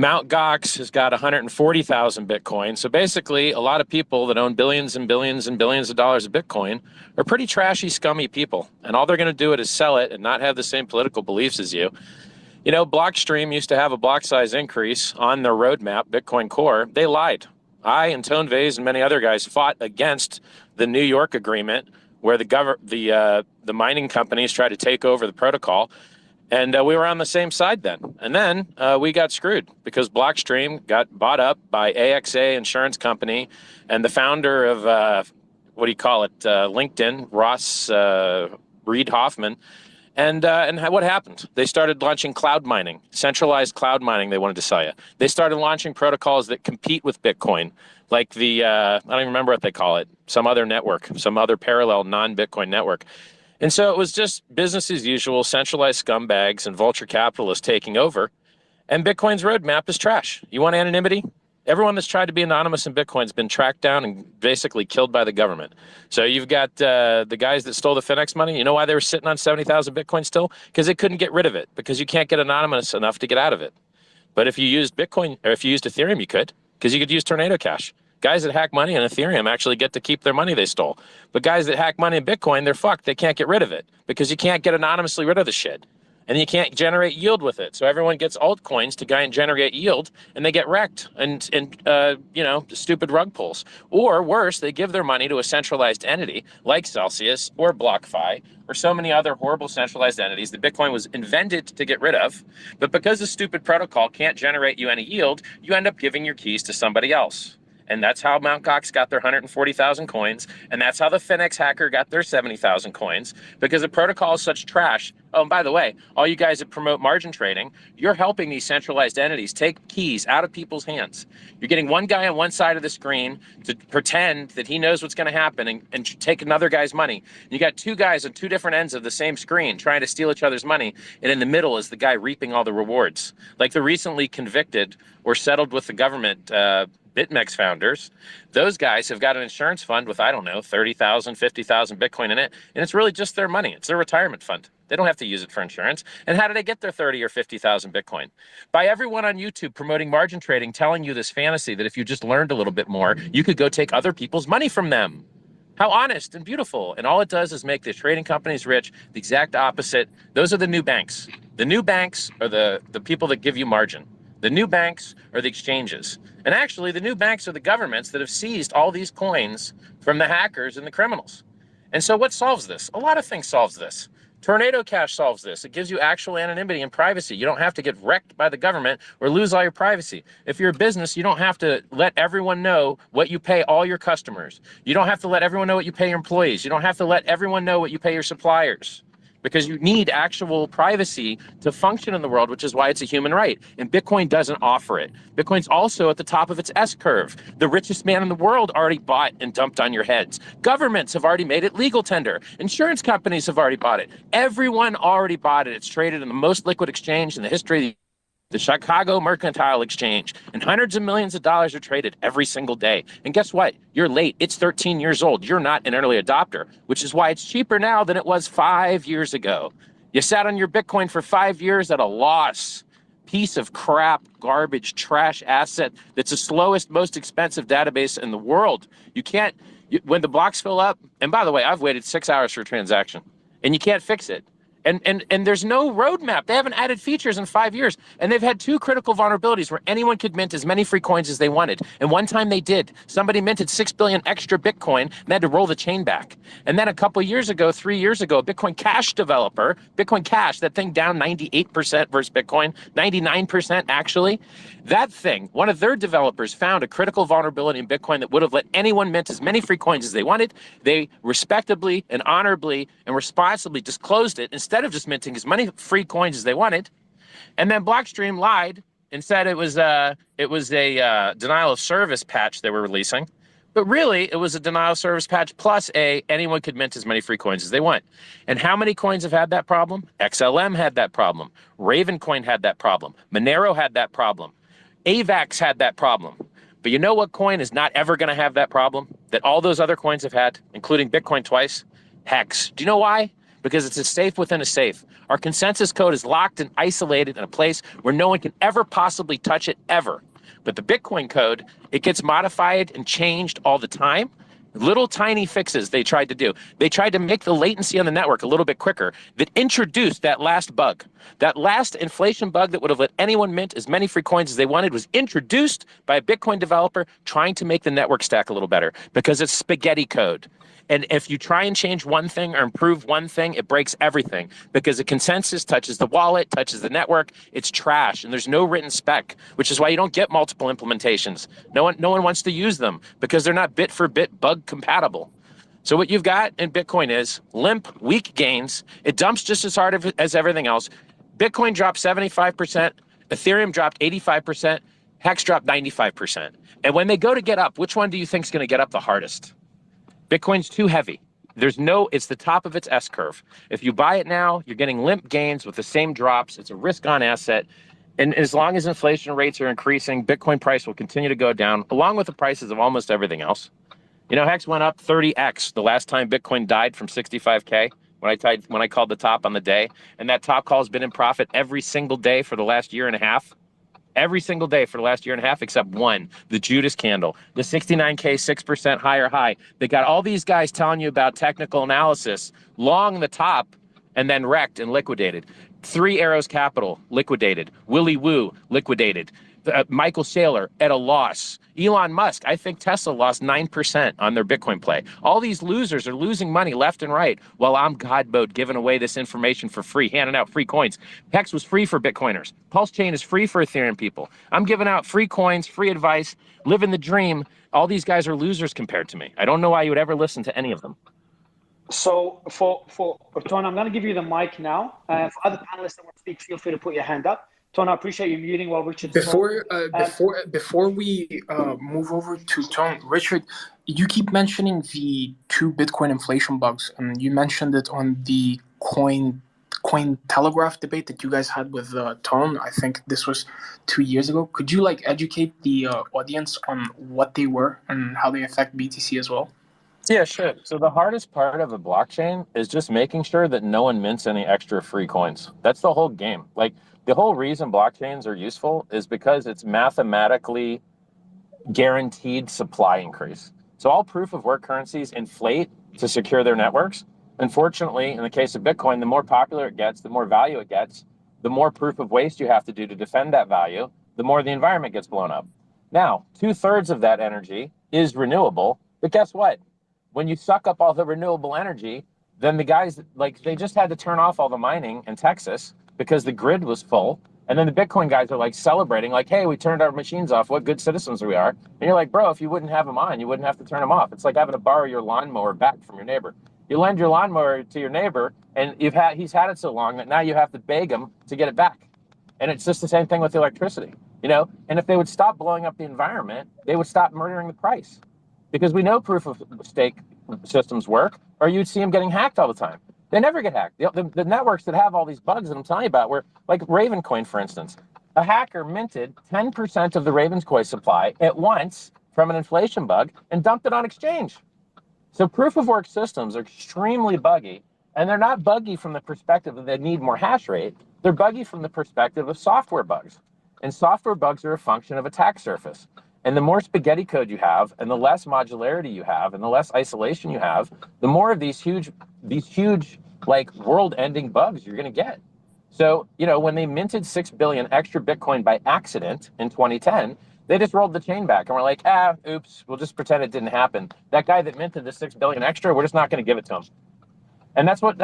Mt. Gox has got 140,000 Bitcoin. So basically, a lot of people that own billions and billions and billions of dollars of Bitcoin are pretty trashy, scummy people. And all they're going to do is sell it and not have the same political beliefs as you. You know, Blockstream used to have a block size increase on their roadmap, Bitcoin Core. They lied. I and Tonevase and many other guys fought against the New York agreement where the mining companies tried to take over the protocol. And we were on the same side then. And then we got screwed because Blockstream got bought up by AXA Insurance Company, and the founder of, LinkedIn, Ross Reed Hoffman. And what happened? They started launching cloud mining, centralized cloud mining they wanted to sell you. They started launching protocols that compete with Bitcoin, like I don't even remember what they call it, some other network, some other parallel non-Bitcoin network. And so it was just business as usual, centralized scumbags and vulture capitalists taking over. And Bitcoin's roadmap is trash. You want anonymity? Everyone that's tried to be anonymous in Bitcoin's been tracked down and basically killed by the government. So you've got the guys that stole the Finex money. You know why they were sitting on 70,000 Bitcoin still? Because they couldn't get rid of it, because you can't get anonymous enough to get out of it. But if you used Bitcoin, or if you used Ethereum, you could, because you could use Tornado Cash. Guys that hack money in Ethereum actually get to keep their money they stole. But guys that hack money in Bitcoin, they're fucked. They can't get rid of it because you can't get anonymously rid of the shit. And you can't generate yield with it. So everyone gets altcoins to go and generate yield, and they get wrecked and stupid rug pulls. Or worse, they give their money to a centralized entity like Celsius or BlockFi or so many other horrible centralized entities that Bitcoin was invented to get rid of. But because the stupid protocol can't generate you any yield, you end up giving your keys to somebody else. And that's how Mt. Gox got their 140,000 coins. And that's how the Finex hacker got their 70,000 coins, because the protocol is such trash. Oh, and by the way, all you guys that promote margin trading, you're helping these centralized entities take keys out of people's hands. You're getting one guy on one side of the screen to pretend that he knows what's going to happen and take another guy's money. You got two guys on two different ends of the same screen trying to steal each other's money. And in the middle is the guy reaping all the rewards. Like the recently convicted or settled with the government BitMEX founders, those guys have got an insurance fund with, I don't know, 30,000, 50,000 Bitcoin in it. And it's really just their money. It's their retirement fund. They don't have to use it for insurance. And how do they get their 30 or 50,000 Bitcoin? By everyone on YouTube promoting margin trading, telling you this fantasy that if you just learned a little bit more, you could go take other people's money from them. How honest and beautiful. And all it does is make the trading companies rich. The exact opposite. Those are the new banks. The new banks are the people that give you margin. The new banks are the exchanges. And actually, the new banks are the governments that have seized all these coins from the hackers and the criminals. And so what solves this? A lot of things solves this. Tornado Cash solves this. It gives you actual anonymity and privacy. You don't have to get wrecked by the government or lose all your privacy. If you're a business, you don't have to let everyone know what you pay all your customers. You don't have to let everyone know what you pay your employees. You don't have to let everyone know what you pay your suppliers, because you need actual privacy to function in the world, which is why it's a human right. And Bitcoin doesn't offer it. Bitcoin's also at the top of its S-curve. The richest man in the world already bought and dumped on your heads. Governments have already made it legal tender. Insurance companies have already bought it. Everyone already bought it. It's traded in the most liquid exchange in the history of the Chicago Mercantile Exchange, and hundreds of millions of dollars are traded every single day. And guess what? You're late. It's 13 years old. You're not an early adopter, which is why it's cheaper now than it was 5 years ago. You sat on your Bitcoin for 5 years at a loss. Piece of crap, garbage, trash asset that's the slowest, most expensive database in the world. When the blocks fill up, and by the way, I've waited 6 hours for a transaction, and you can't fix it. And there's no roadmap. They haven't added features in 5 years. And they've had two critical vulnerabilities where anyone could mint as many free coins as they wanted. And one time they did. Somebody minted 6 billion extra Bitcoin and they had to roll the chain back. And then a couple years ago, 3 years ago, a Bitcoin Cash developer, Bitcoin Cash, that thing down 98% versus Bitcoin, 99% actually. That thing, one of their developers found a critical vulnerability in Bitcoin that would have let anyone mint as many free coins as they wanted. They respectably and honorably and responsibly disclosed it instead of just minting as many free coins as they wanted. And then Blockstream lied and said it was a denial of service patch they were releasing. But really, it was a denial of service patch plus anyone could mint as many free coins as they want. And how many coins have had that problem? XLM had that problem. Ravencoin had that problem. Monero had that problem. AVAX had that problem. But you know what coin is not ever going to have that problem that all those other coins have had, including Bitcoin twice? Hex. Do you know why? Because it's a safe within a safe. Our consensus code is locked and isolated in a place where no one can ever possibly touch it ever. But the Bitcoin code, it gets modified and changed all the time. Little tiny fixes they tried to do. They tried to make the latency on the network a little bit quicker that introduced that last bug. That last inflation bug that would have let anyone mint as many free coins as they wanted was introduced by a Bitcoin developer trying to make the network stack a little better because it's spaghetti code. And if you try and change one thing or improve one thing, it breaks everything because the consensus touches the wallet, touches the network. It's trash, and there's no written spec, which is why you don't get multiple implementations. No one wants to use them because they're not bit for bit bug compatible. So what you've got in Bitcoin is limp, weak gains. It dumps just as hard as everything else. Bitcoin dropped 75%, Ethereum dropped 85%, Hex dropped 95%. And when they go to get up, which one do you think is going to get up the hardest? Bitcoin's too heavy. It's the top of its S curve. If you buy it now, you're getting limp gains with the same drops. It's a risk on asset. And as long as inflation rates are increasing, Bitcoin price will continue to go down, along with the prices of almost everything else. You know, Hex went up 30x the last time Bitcoin died from 65K when I called the top on the day. And that top call has been in profit every single day for the last year and a half. Every single day for the last year and a half, except one, the Judas candle, the 69K, 6% higher high. They got all these guys telling you about technical analysis, long the top, and then wrecked and liquidated. Three Arrows Capital, liquidated. Willy Woo, liquidated. Michael Saylor at a loss. Elon Musk, I think Tesla lost 9% on their Bitcoin play. All these losers are losing money left and right while I'm God mode giving away this information for free, handing out free coins. Hex was free for Bitcoiners. Pulsechain is free for Ethereum people. I'm giving out free coins, free advice, living the dream. All these guys are losers compared to me. I don't know why you would ever listen to any of them. So for Ton, I'm going to give you the mic now. For other panelists that want to speak, feel free to put your hand up. Ton, I appreciate you muting while Richard. Before we move over to Ton, Richard, you keep mentioning the two Bitcoin inflation bugs, and you mentioned it on the Coin Telegraph debate that you guys had with Ton. I think this was 2 years ago. Could you educate the audience on what they were and how they affect BTC as well? Yeah, sure. So the hardest part of a blockchain is just making sure that no one mints any extra free coins. That's the whole game. The whole reason blockchains are useful is because it's mathematically guaranteed supply increase. So all proof of work currencies inflate to secure their networks. Unfortunately, in the case of Bitcoin, the more popular it gets, the more value it gets, the more proof of waste you have to do to defend that value, the more the environment gets blown up. Now, 2/3 of that energy is renewable, but guess what? When you suck up all the renewable energy, then the guys, they just had to turn off all the mining in Texas because the grid was full. And then the Bitcoin guys are celebrating, hey, we turned our machines off. What good citizens we are. And you're like, bro, if you wouldn't have them on, you wouldn't have to turn them off. It's like having to borrow your lawnmower back from your neighbor. You lend your lawnmower to your neighbor, and he's had it so long that now you have to beg him to get it back. And it's just the same thing with the electricity, And if they would stop blowing up the environment, they would stop murdering the price. Because we know proof of stake systems work, or you'd see them getting hacked all the time. They never get hacked. The networks that have all these bugs that I'm telling you about were like Ravencoin, for instance. A hacker minted 10% of the Ravencoin supply at once from an inflation bug and dumped it on exchange. So proof of work systems are extremely buggy, and they're not buggy from the perspective that they need more hash rate. They're buggy from the perspective of software bugs. And software bugs are a function of attack surface. And the more spaghetti code you have, and the less modularity you have, and the less isolation you have, the more of these huge world-ending bugs you're going to get. So, when they minted 6 billion extra Bitcoin by accident in 2010, they just rolled the chain back and were like, oops, we'll just pretend it didn't happen. That guy that minted the 6 billion extra, we're just not going to give it to him. And that's what the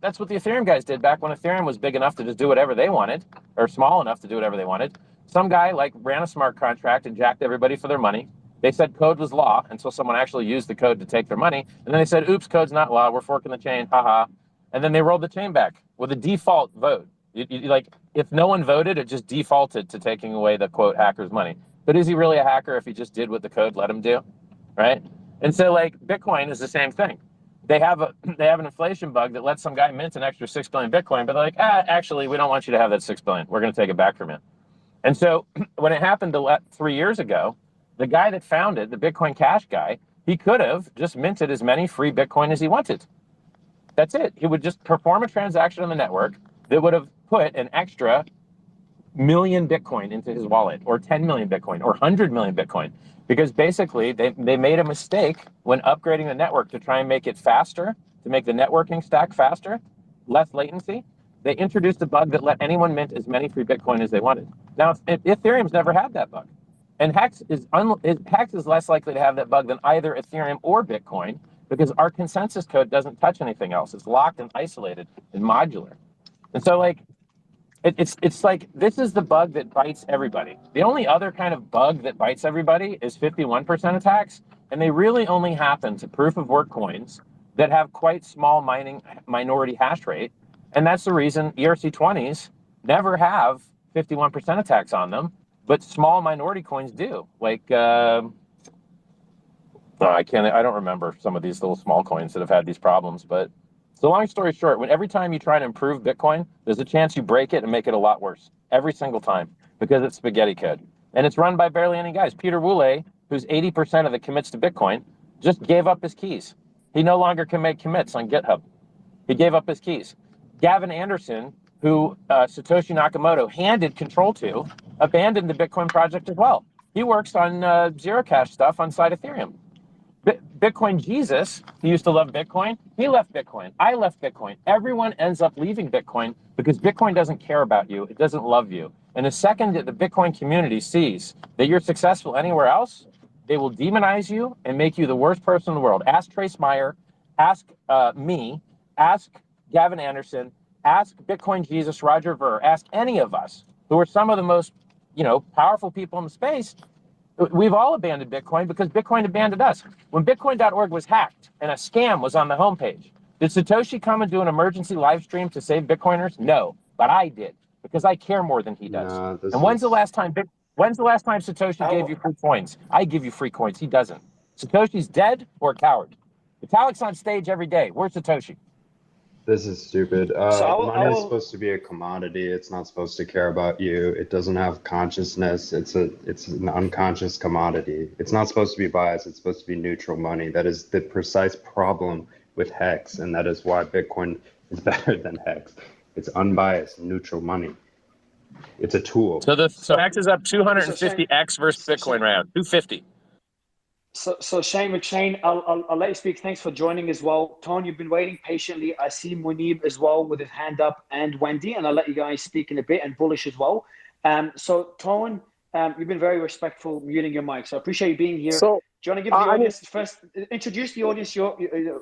Ethereum guys did back when Ethereum was big enough to just do whatever they wanted, or small enough to do whatever they wanted. Some guy ran a smart contract and jacked everybody for their money. They said code was law until someone actually used the code to take their money. And then they said, oops, code's not law. We're forking the chain. Haha. And then they rolled the chain back with a default vote. If no one voted, it just defaulted to taking away the quote hacker's money. But is he really a hacker if he just did what the code let him do? Right? And so Bitcoin is the same thing. They have an inflation bug that lets some guy mint an extra 6 billion Bitcoin, but they're like, actually, we don't want you to have that 6 billion. We're going to take it back from you. And so when it happened 3 years ago, the guy that founded, the Bitcoin Cash guy, he could have just minted as many free Bitcoin as he wanted. That's it. He would just perform a transaction on the network that would have put an extra million Bitcoin into his wallet, or 10 million Bitcoin, or 100 million Bitcoin. Because basically they made a mistake when upgrading the network to try and make it faster, to make the networking stack faster, less latency. They introduced a bug that let anyone mint as many free Bitcoin as they wanted. Now, Ethereum's never had that bug. And Hex is less likely to have that bug than either Ethereum or Bitcoin, because our consensus code doesn't touch anything else. It's locked and isolated and modular. And so, like, it's like, this is the bug that bites everybody. The only other kind of bug that bites everybody is 51% attacks, and they really only happen to proof of work coins that have quite small minority hash rate. And that's the reason ERC20s never have 51% attacks on them, but small minority coins do. Like, I don't remember some of these little small coins that have had these problems, but so long story short, every time you try to improve Bitcoin, there's a chance you break it and make it a lot worse. Every single time, because it's spaghetti code. And it's run by barely any guys. Peter Wooley, who's 80% of the commits to Bitcoin, just gave up his keys. He no longer can make commits on GitHub. He gave up his keys. Gavin Anderson, who Satoshi Nakamoto handed control to, abandoned the Bitcoin project as well. He works on Zero Cash stuff on side Ethereum. Bitcoin Jesus, he used to love Bitcoin. He left Bitcoin. I left Bitcoin. Everyone ends up leaving Bitcoin because Bitcoin doesn't care about you. It doesn't love you. And the second that the Bitcoin community sees that you're successful anywhere else, they will demonize you and make you the worst person in the world. Ask Trace Meyer, ask me, ask Gavin Anderson, ask Bitcoin Jesus, Roger Ver, ask any of us who are some of the most, powerful people in the space. We've all abandoned Bitcoin because Bitcoin abandoned us. When Bitcoin.org was hacked and a scam was on the homepage, did Satoshi come and do an emergency live stream to save Bitcoiners? No, but I did, because I care more than he does. Nah, And when's the last time Satoshi gave you free coins? I give you free coins. He doesn't. Satoshi's dead or a coward. Vitalik's on stage every day. Where's Satoshi? This is stupid. So Money is supposed to be a commodity. It's not supposed to care about you. It doesn't have consciousness. It's an unconscious commodity. It's not supposed to be biased. It's supposed to be neutral money. That is the precise problem with Hex, and that is why Bitcoin is better than Hex. It's unbiased, neutral money. It's a tool. So Hex is up 250x versus Bitcoin right now. 250. So Shane, I'll let you speak. Thanks for joining as well. Tone, you've been waiting patiently. I see Munib as well with his hand up, and Wendy, and I'll let you guys speak in a bit, and Bullish as well. So Tone, you've been very respectful muting your mic, so I appreciate you being here. So, do you want to give the audience first, introduce the audience?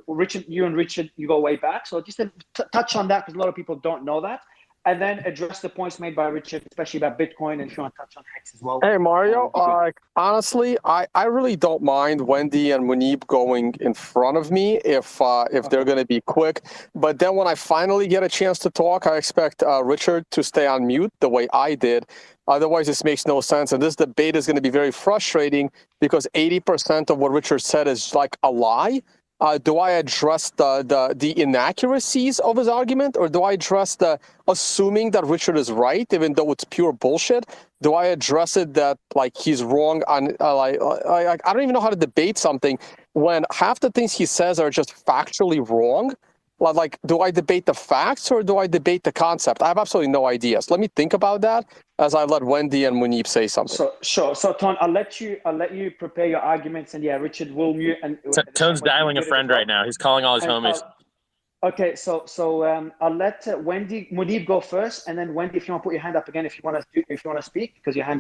Richard, you and Richard, you go way back. So just touch on that, because a lot of people don't know that. And then address the points made by Richard, especially about Bitcoin, and if you want to touch on Hex as well. hey, Mario, honestly, I really don't mind Wendy and Munib going in front of me if they're going to be quick. But then when I finally get a chance to talk, I expect Richard to stay on mute the way I did. Otherwise, this makes no sense. And this debate is going to be very frustrating because 80% of what Richard said is like a lie. Do I address the inaccuracies of his argument, or do I address the assuming that Richard is right, even though it's pure bullshit? Do I address it that like he's wrong on I don't even know how to debate something when half the things he says are just factually wrong? Like, do I debate the facts or do I debate the concept? I have absolutely no idea. So let me think about that as I let Wendy and Munib say something. So sure. So Ton, I'll let you prepare your arguments, and yeah, Richard will mute. And Tone's dialing a friend right now. He's calling all his homies. Okay, so I'll let Munib go first, and then Wendy, if you want to put your hand up again, if you want to speak, because your hand